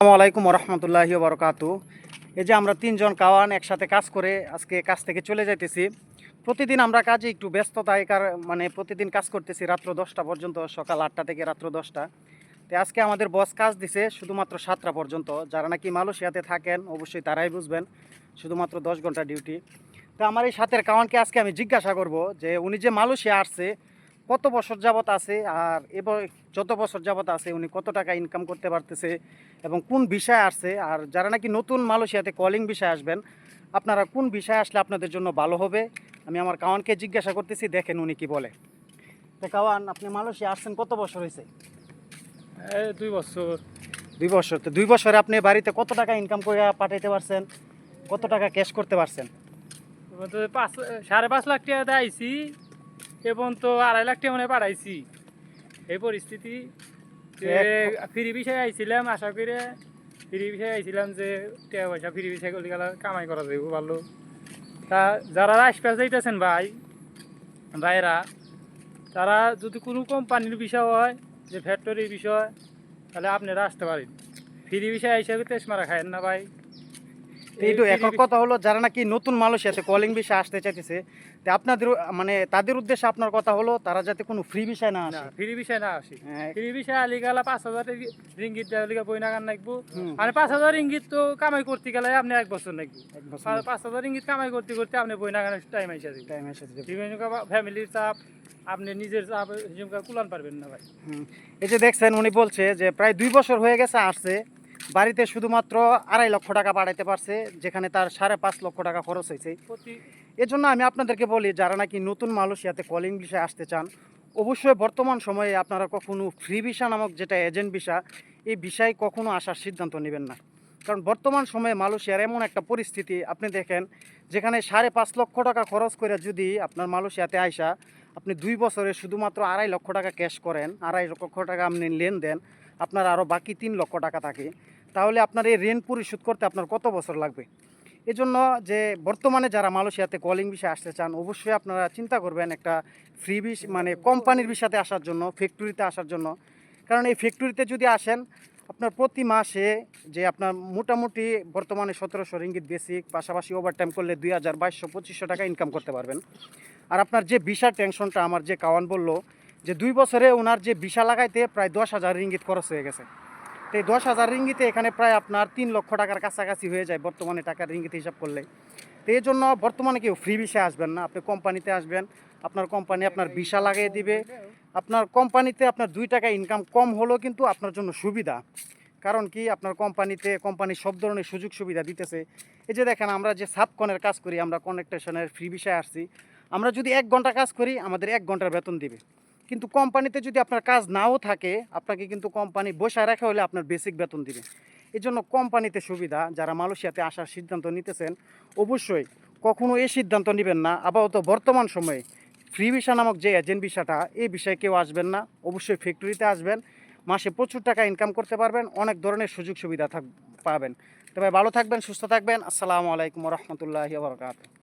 আসসালামু আলাইকুম রহমতুল্লাহি বরকাতু। এই যে আমরা তিনজন কাওয়ান একসাথে কাজ করে আজকে কাজ থেকে চলে যাইতেছি। প্রতিদিন আমরা কাজে একটু ব্যস্ততায় মানে প্রতিদিন কাজ করতেছি রাত্র 10টা পর্যন্ত, সকাল 8টা থেকে রাত্র 10টা। তো আজকে আমাদের বস কাজ দিছে শুধুমাত্র 7টা পর্যন্ত। যারা নাকি মালয়েশিয়াতে থাকেন অবশ্যই তারাই বুঝবেন, শুধুমাত্র 10 ঘন্টা ডিউটি। তো আমার এই সাথের কাওয়ানকে আজকে আমি জিজ্ঞাসা করব যে উনি যে মালয়েশিয়া আসছে কত বছর যাবত আছে, আর এবার যত বছর যাবত আছে উনি কত টাকা ইনকাম করতে পারতেছে এবং কোন বিষয়ে আসছে। আর যারা নাকি নতুন মালয়েশিয়াতে কলিং বিষয়ে আসবেন, আপনারা কোন বিষয়ে আসলে আপনাদের জন্য ভালো হবে, আমি আমার কাওয়ানকে জিজ্ঞাসা করতেছি, দেখেন উনি কি বলে। তো কাওয়ান, আপনি মালয়েশিয়া আসছেন কত বছর হয়েছে? 2 বছর। 2 বছর। তো 2 বছরে আপনি বাড়িতে কত টাকা ইনকাম করে পাঠাইতে পারছেন, কত টাকা ক্যাশ করতে পারছেন? এবার তো 5.5 লাখ টাকা দিয়ে আইছি, এবং তো 2.5 লাখ টাকা মানে পাঠাইছি। এই পরিস্থিতি তো যে ফ্রি বিষয়ে আইছিলাম, আশা করে ফ্রি বিষয়ে আইছিলাম যে টাকা পয়সা ফ্রি বিষয় করলে গেলে কামাই করা যাবে ভালো। তা যারা আশপাশ যাইতেছেন ভাইরা, তারা যদি কোনো কোম্পানির বিষয় হয়, যে ফ্যাক্টরির বিষয়, তাহলে আপনারা আসতে পারেন। ফ্রি বিষয় হিসাবে তেস মারা খায়েন না ভাই। এই এইটু ফ্রি এখন কথা হলো, যারা নাকি নতুন মালয়েশিয়াতে কলিং বিষয়ে আসতে চাইতেছে, তো আপনাদের মানে তাদের উদ্দেশ্যে আপনার কথা হলো তারা যাতে কোনো ফ্রি বিষয় না না, আসে। ফ্রি বিষয় না আসি। হ্যাঁ, ফ্রি বিষয় আলি গেলা 5,000 রিঙ্গিত দেওয়া লিগা বই নাগান লাগবো। হুম, আর 5,000 রিঙ্গিত তো কামাই করতে গেলে আপনি 1 বছর লাগবে। 1 বছর 5,000 রিঙ্গিত কামাই করতে করতে আপনি বই নাগানের টাইম আইসা যাবে। টাইম এসে যাবে। বিভিন্ন ফ্যামিলির চাপ, আপনি নিজের চাপ হিসেবে কুলান পারবেন না ভাই। হুম, এই যে দেখছেন উনি বলছে যে প্রায় 2 বছর হয়ে গেছে আসছে, বাড়িতে শুধুমাত্র 2.5 লক্ষ টাকা পাঠাইতে পারছে, যেখানে তার 5.5 লক্ষ টাকা খরচ হয়েছে। প্রতি এজন্য আমি আপনাদেরকে বলি, যারা নাকি নতুন মালয়েশিয়াতে কলিং ভিসায় আসতে চান, অবশ্যই বর্তমান সময়ে আপনারা কখনো ফ্রি ভিসা নামক যেটা এজেন্ট ভিসা, এই ভিসায় কখনো আসার সিদ্ধান্ত নেবেন না। কারণ বর্তমান সময়ে মালয়েশিয়ার এমন একটা পরিস্থিতি আপনি দেখেন, যেখানে 5.5 লক্ষ টাকা খরচ করে যদি আপনার মালয়েশিয়াতে আইসা আপনি 2 বছরে শুধুমাত্র 2.5 লক্ষ টাকা ক্যাশ করেন, 2.5 লক্ষ টাকা আপনি লেনদেন, আপনার আরও বাকি 3 লক্ষ টাকা থাকে, তাহলে আপনার এই ঋণ পরিশোধ করতে আপনার কত বছর লাগবে? এজন্য যে বর্তমানে যারা মালয়েশিয়াতে কলিং ভিসায় আসতে চান, অবশ্যই আপনারা চিন্তা করবেন একটা ফ্রি মানে কোম্পানির ভিসাতে আসার জন্য, ফ্যাক্টরিতে আসার জন্য। কারণ এই ফ্যাক্টরিতে যদি আসেন, আপনার প্রতি মাসে যে আপনার মোটামুটি বর্তমানে 1700 রিঙ্গিত বেসিক, পাশাপাশি ওভারটাইম করলে 2200-2500 টাকা ইনকাম করতে পারবেন। আর আপনার যে ভিসার টেনশনটা, আমার যে কাওয়ান বলল যে 2 বছরে ওনার যে ভিসা লাগাইতে প্রায় 10,000 রিঙ্গিত খরচ হয়ে গেছে। তো এই 10,000 রিঙ্গিতে এখানে প্রায় আপনার 3 লক্ষ টাকার কাছাকাছি হয়ে যায় বর্তমানে টাকার রিঙ্গিত হিসাব করলে। তো এই জন্য বর্তমানে কেউ ফ্রি ভিসায় আসবেন না, আপনি কোম্পানিতে আসবেন, আপনার কোম্পানি আপনার ভিসা লাগিয়ে দিবে। আপনার কোম্পানিতে আপনার 2 টাকা ইনকাম কম হলেও কিন্তু আপনার জন্য সুবিধা। কারণ কি, আপনার কোম্পানি সব ধরনের সুযোগ সুবিধা দিতেছে। এই যে দেখেন, আমরা যে সাবকনের কাজ করি, আমরা কনেকটেশনের ফ্রি ভিসায় আসছি। আমরা যদি 1 ঘন্টা কাজ করি, আমাদের 1 ঘন্টার বেতন দিবে। কিন্তু কোম্পানিতে যদি আপনার কাজ নাও থাকে, আপনাকে কিন্তু কোম্পানি বসায় রাখা হলে আপনার বেসিক বেতন দিবে। এই জন্য কোম্পানিতে সুবিধা। যারা মালয়েশিয়াতে আসার সিদ্ধান্ত নিতেছেন, অবশ্যই কখনো এই সিদ্ধান্ত নেবেন না। আপাতত বর্তমান সময়ে ফ্রি ভিসা নামক যে এজেন্ট ভিসাটা, এই বিষয়ে কেউ আসবেন না। অবশ্যই ফ্যাক্টরিতে আসবেন, মাসে প্রচুর টাকা ইনকাম করতে পারবেন, অনেক ধরনের সুযোগ সুবিধা পাবেন। তবে ভালো থাকবেন, সুস্থ থাকবেন। আসসালামু আলাইকুম রহমতুল্লাহি ওয়া বারাকাতুহু।